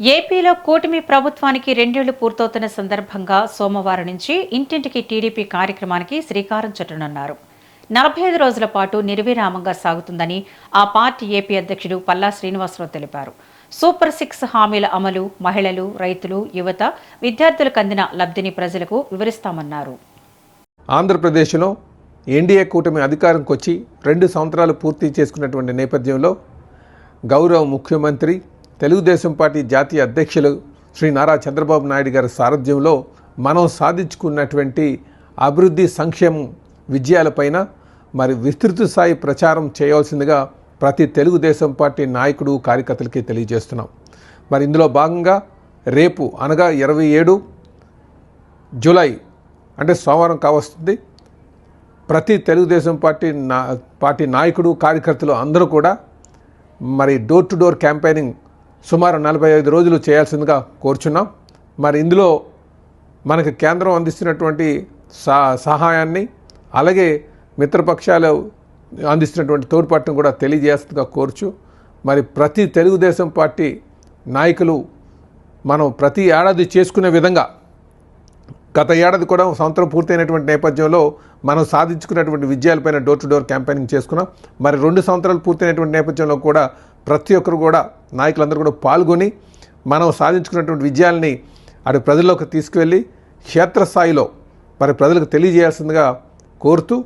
ఏపీలో కూటమి ప్రభుత్వానికి 2 ఏళ్లు పూర్తవుతున్న సందర్భంగా సోమవారం నుంచి ఇంటింటికి టీడీపీ కార్యక్రమానికి శ్రీకారం చుట్టనున్నారు. 45 రోజుల పాటు నిర్విరామంగా సాగుతుందని ఆ పార్టీ ఏపీ అధ్యక్షుడు పల్లా శ్రీనివాసరావు తెలిపారు. సూపర్ 6 హామీల అమలు, మహిళలు, రైతులు, యువత, విద్యార్థులకు అందిన లబ్ధిని ప్రజలకు వివరిస్తామన్నారు. ఆంధ్రప్రదేశ్లో ఎన్డీఏ కూటమి అధికారంకి వచ్చి 2 సంవత్సరాలు పూర్తి చేసుకున్నటువంటి నేపథ్యంలో గౌరవ ముఖ్యమంత్రి తెలుగుదేశం పార్టీ జాతీయ అధ్యక్షులు శ్రీ నారా చంద్రబాబు నాయుడు గారి సారథ్యంలో మనం సాధించుకున్నటువంటి అభివృద్ధి, సంక్షేమం, విజయాలపైన మరి విస్తృత స్థాయి ప్రచారం చేయవలసిందిగా ప్రతి తెలుగుదేశం పార్టీ నాయకుడు, కార్యకర్తలకి తెలియజేస్తున్నాం. మరి ఇందులో భాగంగా రేపు అనగా 27 జూలై అంటే సోమవారం కావస్తుంది. ప్రతి తెలుగుదేశం పార్టీ నాయకుడు, కార్యకర్తలు అందరూ కూడా మరి డోర్ టు డోర్ క్యాంపెయినింగ్ సుమారు 45 రోజులు చేయాల్సిందిగా కోరుచున్నాం. మరి ఇందులో మనకు కేంద్రం అందిస్తున్నటువంటి సహాయాన్ని, అలాగే మిత్రపక్షాలు అందిస్తున్నటువంటి తోడ్పాటును కూడా తెలియజేస్తుందిగా కోరుచు, మరి ప్రతి తెలుగుదేశం పార్టీ నాయకులు మనం ప్రతి ఏడాది చేసుకునే విధంగా గత ఏడాది కూడా సంవత్సరం పూర్తయినటువంటి నేపథ్యంలో మనం సాధించుకున్నటువంటి విజయాలపైన డోర్ టు డోర్ క్యాంపెయినింగ్ చేసుకున్నాం. మరి 2 సంవత్సరాలు పూర్తయినటువంటి నేపథ్యంలో కూడా ప్రతి ఒక్కరు కూడా, నాయకులందరూ కూడా పాల్గొని మనం సాధించుకున్నటువంటి విజయాల్ని అటు ప్రజల్లోకి తీసుకువెళ్ళి క్షేత్రస్థాయిలో మరి ప్రజలకు తెలియజేయాల్సిందిగా కోరుతూ